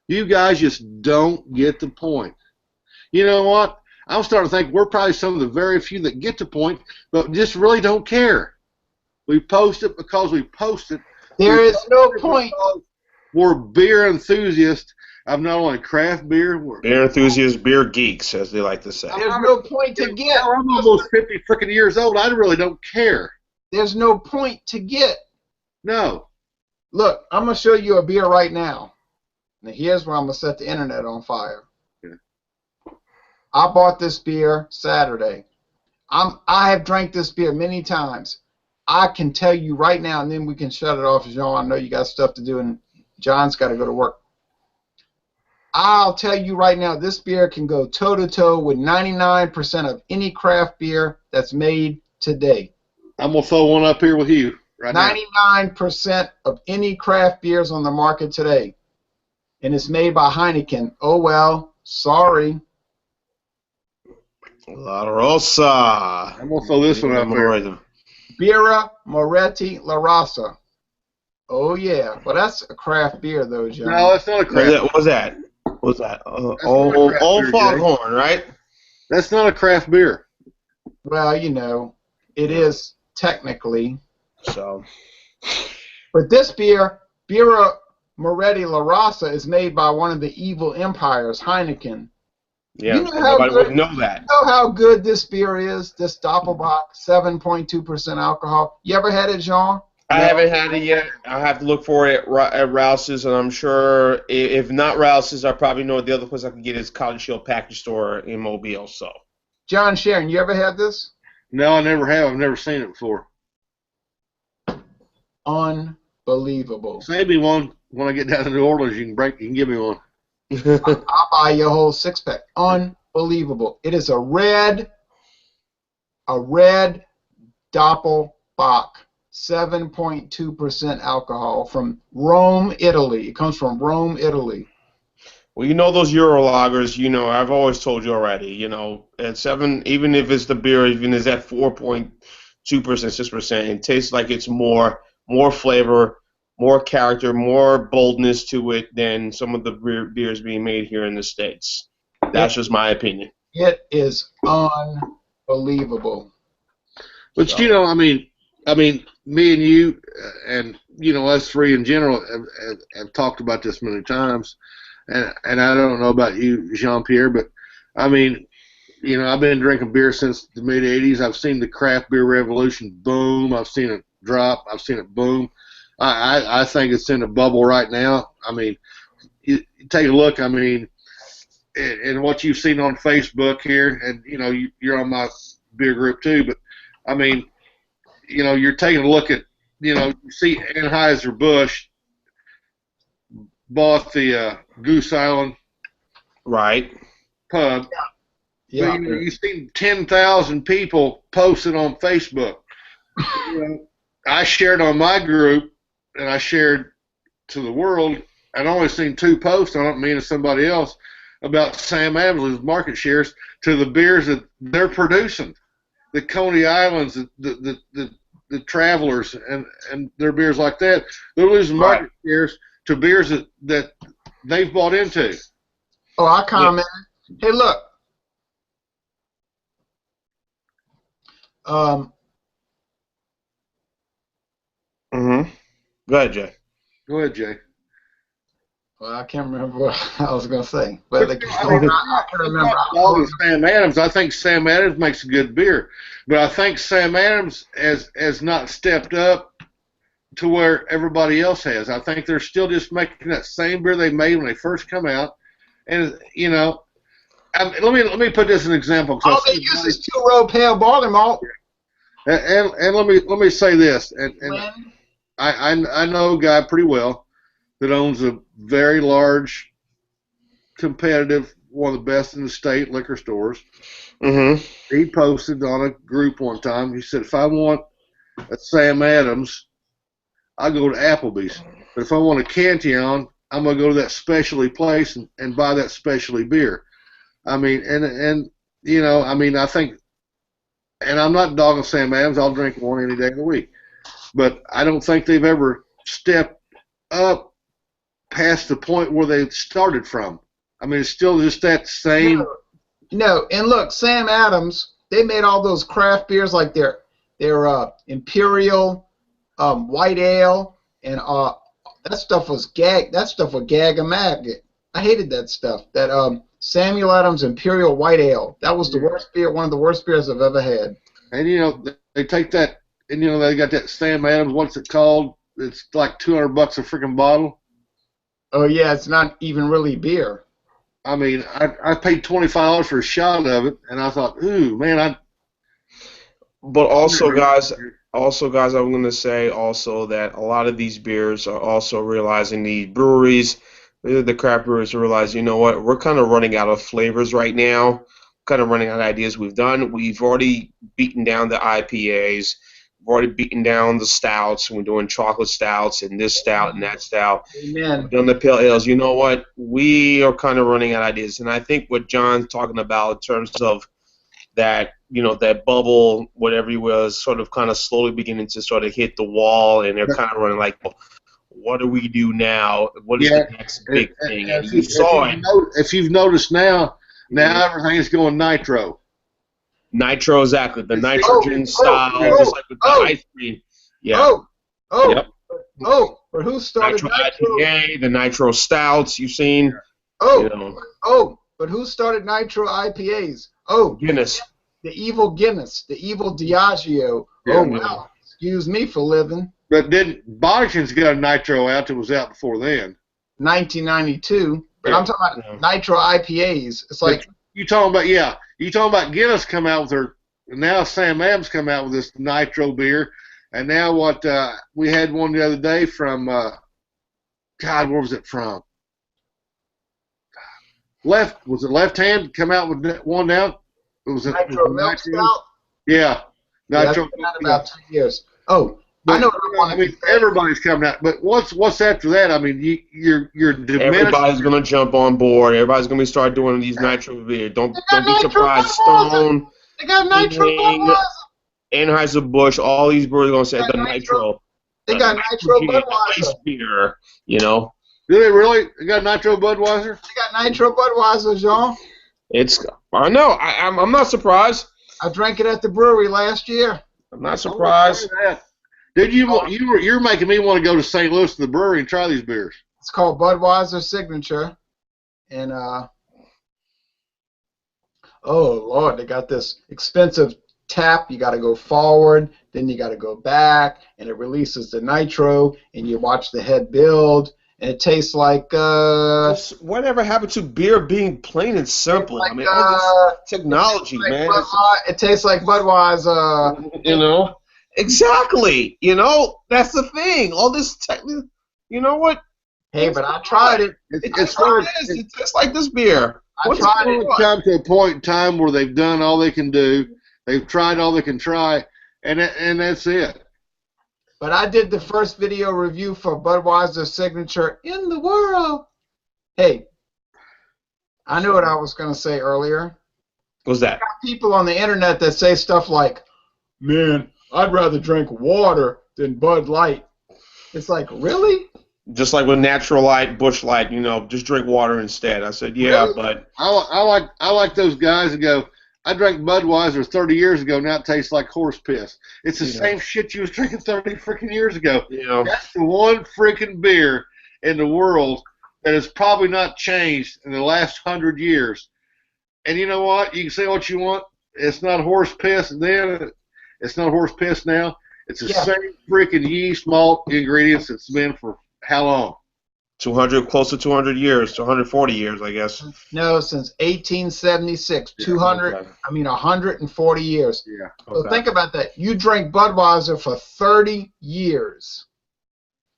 You guys just don't get the point. You know what? I'm starting to think we're probably some of the very few that get the point, but just really don't care. We post it because we post it. There is no point. We're beer enthusiasts of not only craft beer. Beer enthusiasts, beer geeks, as they like to say. There's no point to get. I'm almost 50 freaking years old. I really don't care. There's no point to get. No. Look, I'm going to show you a beer right now. Now, here's where I'm going to set the internet on fire. I bought this beer Saturday. I have drank this beer many times. I can tell you right now, and then we can shut it off, Jean. I know you got stuff to do, and John's got to go to work. I'll tell you right now, this beer can go toe-to-toe with 99% of any craft beer that's made today. I'm going to throw one up here with you right now. 99% of any craft beers on the market today. And it's made by Heineken. Oh, well, sorry. La Rosa. I'm going to throw this one up here. Birra Moretti La Rosa. Oh, yeah. Well, that's a craft beer, though, John. No, that's not a craft beer. What was that? What's that? Old Foghorn, right? That's not a craft beer. Well, it is technically. So. But this beer, Birra Moretti La Rosa, is made by one of the evil empires, Heineken. Yeah, nobody would know that. You know how good this beer is, this Doppelbock, 7.2% alcohol. You ever had it, Jean? I haven't had it yet. I have to look for it at Rouse's, and I'm sure if not Rouse's, I probably know the other place I can get is College Shield Package Store in Mobile. So, John Sharon, you ever had this? No, I never have. I've never seen it before. Unbelievable. Save me one when I get down to New Orleans. You can give me one. I'll buy you a whole six-pack. Unbelievable. It is a red Doppelbock, 7.2% alcohol from Rome, Italy. It comes from Rome, Italy. Well, those Euro lagers, I've always told you already, at 7, even if it's the beer, even if it's at 4.2%, 6%, it tastes like it's more flavor, more character, more boldness to it than some of the beers being made here in the States. That's just my opinion. It is unbelievable. But I mean, me and you, and us three in general have talked about this many times, and I don't know about you, Jean-Pierre, but I mean, I've been drinking beer since the mid '80s. I've seen the craft beer revolution boom. I've seen it drop. I've seen it boom. I think it's in a bubble right now. I mean, you take a look. I mean, and what you've seen on Facebook here, and you're on my beer group too. But I mean, you're taking a look at, you see Anheuser-Busch bought the Goose Island pub. Yeah. But, you've seen 10,000 people posted on Facebook. I shared on my group, and I shared to the world. I'd only seen 2 posts on it, me and somebody else, about Sam Adams' market shares to the beers that they're producing. The Coney Islands, the Travelers, and their beers like that. They're losing market shares to beers that they've bought into. Oh, I commented. Yeah. Hey, look. Go ahead, Jay. Go ahead, Jay. Well, I can't remember what I was going to say. But I can remember. All of Sam Adams. I think Sam Adams makes a good beer. But I think Sam Adams has not stepped up to where everybody else has. I think they're still just making that same beer they made when they first come out. And you know, let me put this in an example. All they use is 2-row pale barley malt. And let me say this. And I know a guy pretty well that owns a very large, competitive, one of the best in the state liquor stores. Mm-hmm. He posted on a group one time. He said, if I want a Sam Adams, I go to Applebee's. But if I want a Cantillon, I'm going to go to that specialty place and buy that specialty beer. I mean, and you know, I mean, I think, and I'm not dogging Sam Adams. I'll drink one any day of the week. But I don't think they've ever stepped up past the point where they started from. I mean, it's still just that same. No, and look, Sam Adams, they made all those craft beers like their Imperial White Ale, and that stuff was gag. That stuff was gag a maggot. I hated that stuff. That Samuel Adams Imperial White Ale. That was the worst beer, one of the worst beers I've ever had. And you know, they take that, and you know, they got that Sam Adams. What's it called? It's like $200 a freaking bottle. Oh yeah, it's not even really beer. I mean, I paid $25 for a shot of it, and I thought, ooh, man, But also, guys, I'm going to say also that a lot of these beers are also realizing the breweries, the craft breweries realize, you know what, we're kind of running out of flavors right now, kind of running out of ideas. We've already beaten down the IPAs. We've already beaten down the stouts. We're doing chocolate stouts and this stout and that stout. Amen. We've done the pale ales. You know what? We are kind of running out of ideas. And I think what John's talking about in terms of that, you know, that bubble, whatever it was, sort of kind of slowly beginning to sort of hit the wall, and they're kind of running like, well, what do we do now? What is the next big thing? And you saw it. If you've noticed now everything is going nitro. Nitro, exactly. The nitrogen style, just like with the ice cream. Yeah. Yep. But who started Nitro IPA, the nitro stouts you've seen. But who started nitro IPAs? Guinness. The evil Guinness, the evil Diageo. Wow. Excuse me for living. But didn't Boddington's got a nitro out that was out before then? 1992. But I'm talking about nitro IPAs. It's like you talking about Guinness come out with her. Now Sam Adams come out with this nitro beer, and now what? We had one the other day from God, where was it from? Was it Left Hand come out with one now? It was Nitro Milk Stout. Yeah, Nitro. Yeah, about 2 years. I know. I mean, everybody's coming out, but what's after that? I mean, you're diminished. Everybody's gonna jump on board. Everybody's gonna start doing these nitro beer. Don't be surprised. Stone, they got nitro Budweiser. Anheuser-Busch, all these breweries are gonna say the nitro. They got nitro Budweiser. Beer, you know. Do they really? They got nitro Budweiser? They got nitro Budweiser, Jean. I know. I'm not surprised. I drank it at the brewery last year. I'm not surprised. You're making me want to go to St. Louis to the brewery and try these beers. It's called Budweiser Signature, and oh Lord, they got this expensive tap. You got to go forward, then you got to go back, and it releases the nitro, and you watch the head build, and it tastes like whatever happened to beer being plain and simple? Like, I mean, all this technology, man. It tastes like Budweiser. You know. Exactly. You know, that's the thing. All this you know what? Hey, but I tried it. It tastes like this beer. I tried it. Come to a point in time where they've done all they can do. They've tried all they can try, and that's it. But I did the first video review for Budweiser Signature in the world. Hey, I knew what I was going to say earlier. What's that? People on the internet that say stuff like, man, I'd rather drink water than Bud Light. It's like, really? Just like with Natural Light, Busch Light, you know, just drink water instead. I said, yeah, really? But I like those guys that go, I drank Budweiser 30 years ago, now it tastes like horse piss. It's the same shit you was drinking 30 freaking years ago. Yeah. That's the one freaking beer in the world that has probably not changed in the last 100 years. And you know what? You can say what you want. It's not horse piss then. It's not horse piss now. It's the same freaking yeast malt ingredients it's been for how long? 200, close to 200 years, 240 years, I guess. No, since 1876. 200. Okay. I mean, 140 years. Yeah. So think about that. You drank Budweiser for 30 years.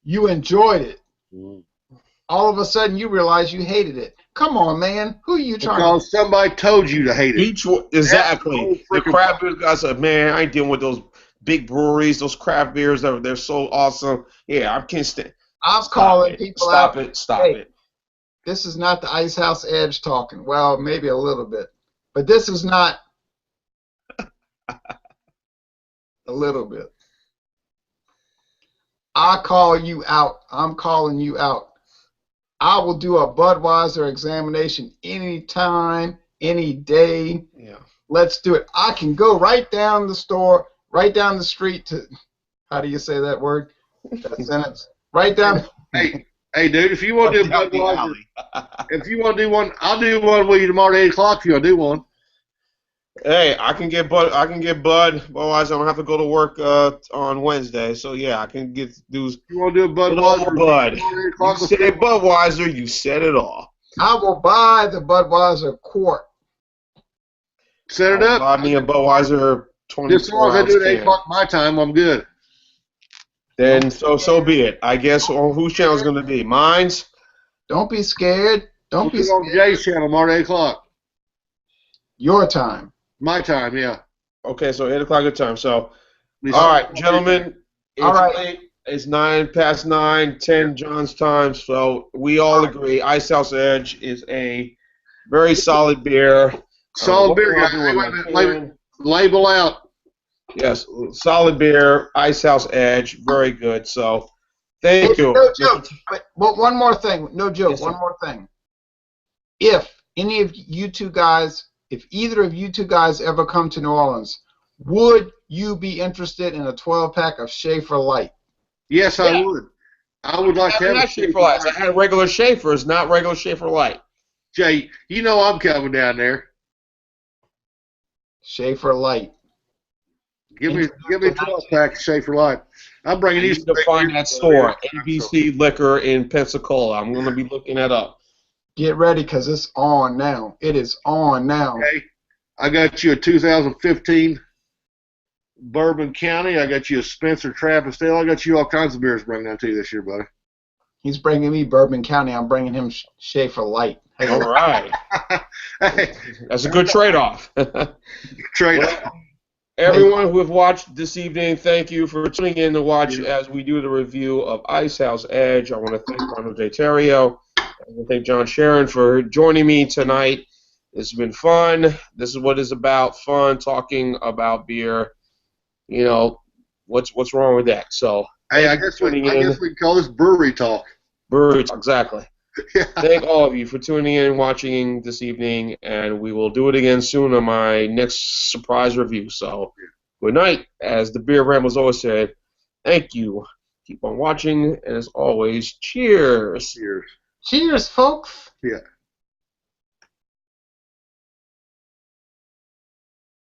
You enjoyed it. Mm. All of a sudden, you realize you hated it. Come on, man. Who are you trying to? Because somebody told you to hate it. Exactly. The craft beer guys said, man, I ain't dealing with those big breweries, those craft beers. They're so awesome. Yeah, I can't stand. I'm calling people out. Stop it. This is not the Ice House Edge talking. Well, maybe a little bit. But this is not a little bit. I call you out. I'm calling you out. I will do a Budweiser examination anytime, any day. Yeah. Let's do it. I can go right down the store, right down the street to, how do you say that word? That sentence. Right down. Hey, dude, if you want to do Budweiser, if you want to do one, I'll do one with you tomorrow at 8 o'clock if you want to do one. Hey, I can get Bud. Otherwise, I don't have to go to work on Wednesday. So yeah, I can do. You want to do a Budweiser? Bud. You said Budweiser. You said it all. I will buy the Budweiser quart. Set it up. Buy me a Budweiser 24 As long as I do it at 8 o'clock my time, I'm good. Then so be it. I guess whose channel is going to be? Mine's? Don't be scared. Don't be scared. On Jay's channel tomorrow at 8 o'clock. Your time. My time, yeah. Okay, so 8 o'clock good time. So, all right, gentlemen. It's late. It's 9:09, 10 John's time. So we all agree Ice House Edge is a very solid beer. Solid beer, guys. Label out. Yes, solid beer, Ice House Edge, very good. So, thank you. No joke. But one more thing. No joke. Yes, one more thing. If any of you two guys, if either of you two guys ever come to New Orleans, would you be interested in a 12-pack of Schaefer Light? Yes, I would. I would like to have a Schaefer Light. I had regular Schaefer's, not regular Schaefer Light. Jay, you know I'm coming down there. Schaefer Light. Give me a 12-pack of Schaefer Light. I'm bringing these to find that store, ABC Liquor in Pensacola. I'm going to be looking that up. Get ready, because it's on now. It is on now. Okay. I got you a 2015 Bourbon County. I got you a Spencer Trappist Ale. I got you all kinds of beers bringing down to you this year, buddy. He's bringing me Bourbon County. I'm bringing him Schaefer Light. Hey, all right. Hey, that's a good trade-off. Trade-off. Everyone who have watched this evening, thank you for tuning in to watch as we do the review of Ice House Edge. I want to thank Ronald J. Terrio. I want to thank John Sharon for joining me tonight. This has been fun. This is what it's about, fun, talking about beer. You know, what's wrong with that? So, hey, I guess we can call this brewery talk. Brewery talk, exactly. Yeah. Thank all of you for tuning in and watching this evening, and we will do it again soon on my next surprise review. So, good night. As the Beer Rambles always said, thank you. Keep on watching, and as always, cheers. Cheers. Cheers, folks. Yeah.